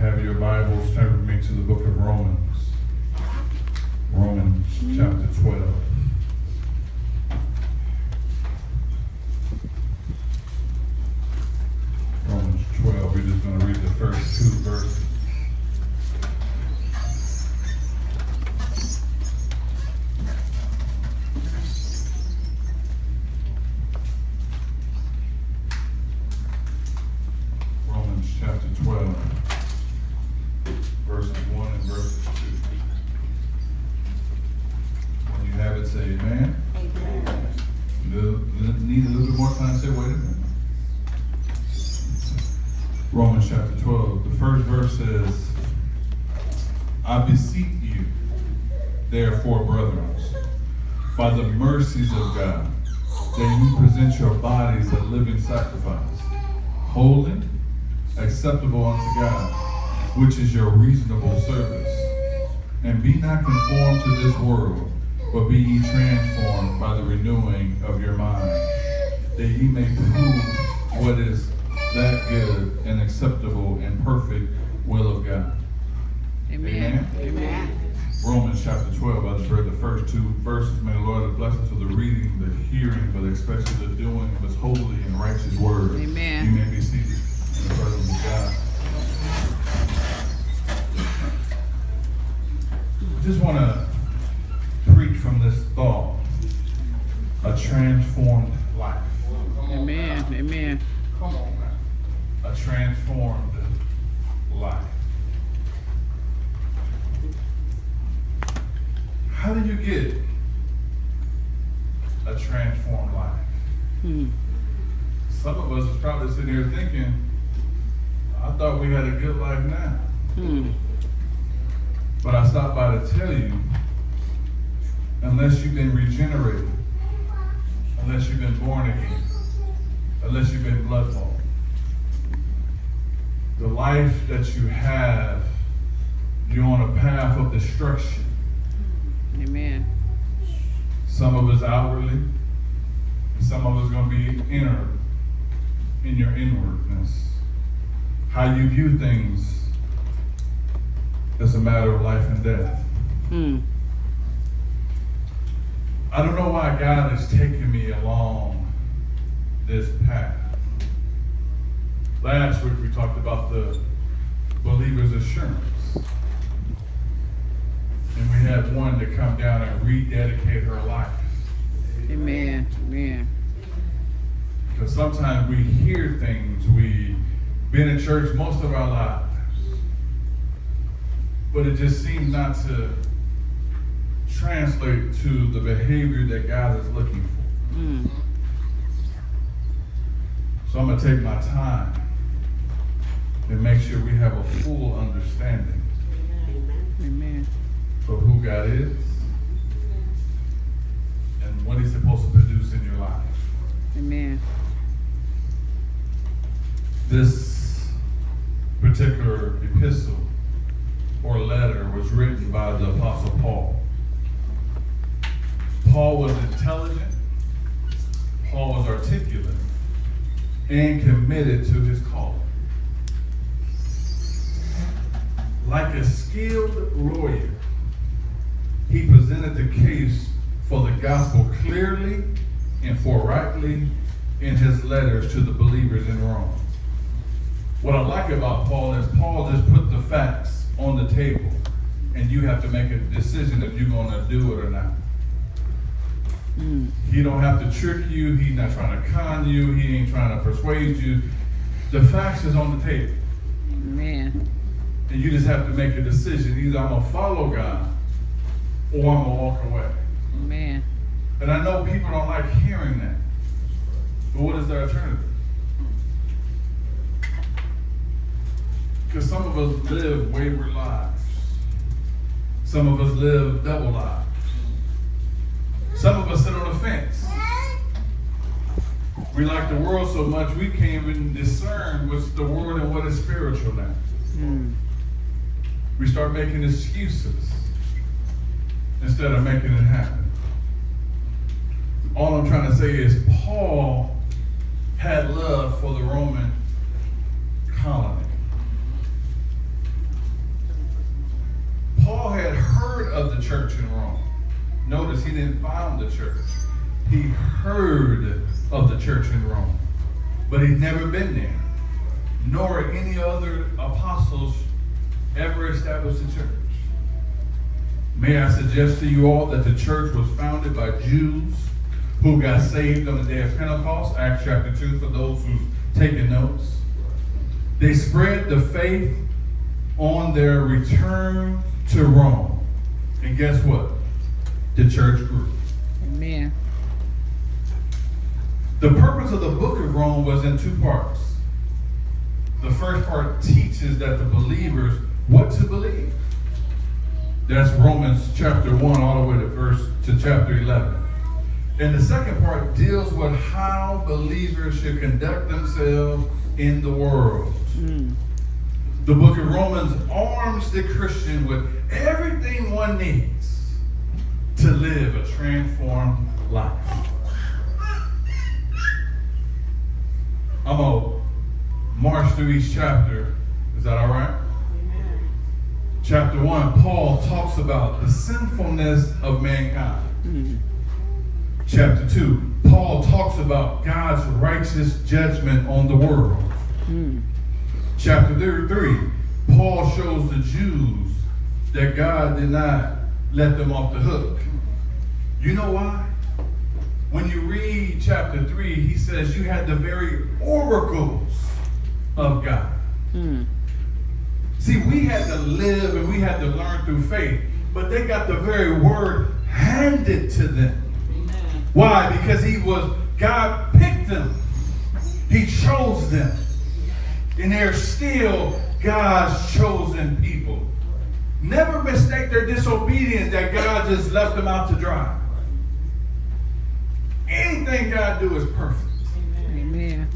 have your Bibles, turn with me to the book of Romans. Romans chapter 12. Romans 12, we're just going to read the first two verses. Romans chapter 12, verses 1 and verses 2. When you have it, say amen. Amen. Need a little bit more time, say wait a minute. Romans chapter 12, the first verse says, I beseech you, therefore, brethren, by the mercies of God, that you present your bodies a living sacrifice, holy, acceptable unto God, which is your reasonable service. And be not conformed to this world, but be ye transformed by the renewing of your mind, that ye may prove what is that good and acceptable and perfect will of God. Amen. Amen. Romans chapter 12, I just read the first two verses. May the Lord have blessed us to the reading, the hearing, but especially the doing of his holy and righteous word. Amen. You may be seated in the presence of God. I just want to preach from this thought, a transformed life. Amen. Amen. Come on now. A transformed life. How do you get a transformed life? Some of us is probably sitting here thinking, I thought we had a good life now. But I stopped by to tell you, unless you've been regenerated, unless you've been born again, unless you've been blood bought, the life that you have, you're on a path of destruction. Amen. Some of us outwardly, and some of us going to be inner, in your inwardness. How you view things is a matter of life and death. I don't know why God is taking me along this path. Last week we talked about the believer's assurance. And we had one to come down and rededicate her life. Amen. Amen. Because sometimes we hear things, we've been in church most of our lives, but it just seems not to translate to the behavior that God is looking for. So I'm going to take my time and make sure we have a full understanding Amen. of who God is and what he's supposed to produce in your life. Amen. This particular epistle or letter was written by the Apostle Paul. Paul was intelligent, Paul was articulate, and committed to his calling. Like a skilled lawyer, he presented the case for the gospel clearly and forthrightly in his letters to the believers in Rome. What I like about Paul is Paul just put the facts on the table, and you have to make a decision if you're going to do it or not. He don't have to trick you. He's not trying to con you. He ain't trying to persuade you. The facts is on the table. Amen. And you just have to make a decision. Either I'm going to follow God or I'm going to walk away. Amen. And I know people don't like hearing that. But what is the alternative? Because some of us live wayward lives. Some of us live double lives. Some of us sit on the fence. We like the world so much we can't even discern what's the world and what is spiritual now. We start making excuses instead of making it happen. All I'm trying to say is Paul had love for the Roman colony. Notice he didn't found the church. He heard of the church in Rome, but he'd never been there, nor any other apostles ever established a church. May I suggest to you all that the church was founded by Jews who got saved on the day of Pentecost, Acts chapter 2, for those who's taking notes. They spread the faith on their return to Rome. And guess what? The church grew. Amen. The purpose of the book of Rome was in two parts. The first part teaches that the believers what to believe. That's Romans chapter 1 all the way to chapter 11. And the second part deals with how believers should conduct themselves in the world. The book of Romans arms the Christian with everything one needs to live a transformed life. I'm going to march through each chapter. Is that all right? Amen. Chapter 1, Paul talks about the sinfulness of mankind. Chapter 2, Paul talks about God's righteous judgment on the world. Chapter 3, Paul shows the Jews that God did not let them off the hook. You know why? When you read chapter 3, he says you had the very oracles of God. See, we had to live and we had to learn through faith, but they got the very word handed to them. Amen. Why? Because God picked them. He chose them. And they're still God's chosen people. Never mistake their disobedience that God just left them out to dry. Anything God do is perfect. Amen.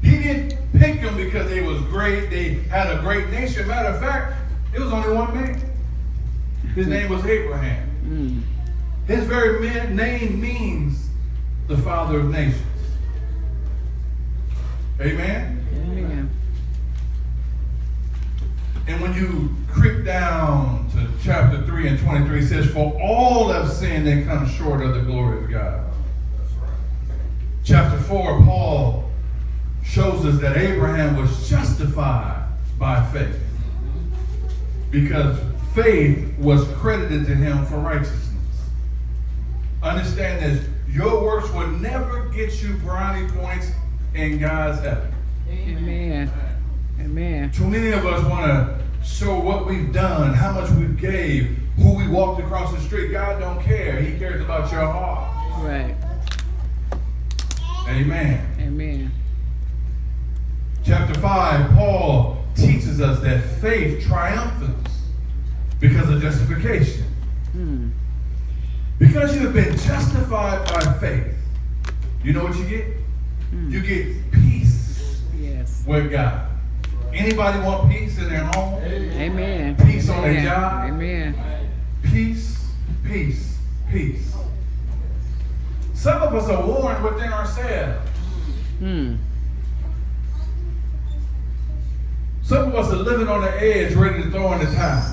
He didn't pick them because they was great. They had a great nation. Matter of fact, it was only one man. His name was Abraham. His very name means the father of nations. Amen? Amen. And when you creep down to chapter 3 and 23, it says, for all have sinned and come short of the glory of God. Chapter 4, Paul shows us that Abraham was justified by faith because faith was credited to him for righteousness. Understand this, your works will never get you brownie points in God's heaven. Amen. Amen. Too many of us want to show what we've done, how much we gave, who we walked across the street. God don't care. He cares about your heart. Right. Amen. Amen. Chapter 5, Paul teaches us that faith triumphs because of justification. Because you have been justified by faith, you know what you get? You get peace with God. Anybody want peace in their home? Amen. Peace on their job? Amen. Peace, peace, peace. Some of us are warned within ourselves. Some of us are living on the edge, ready to throw in the towel.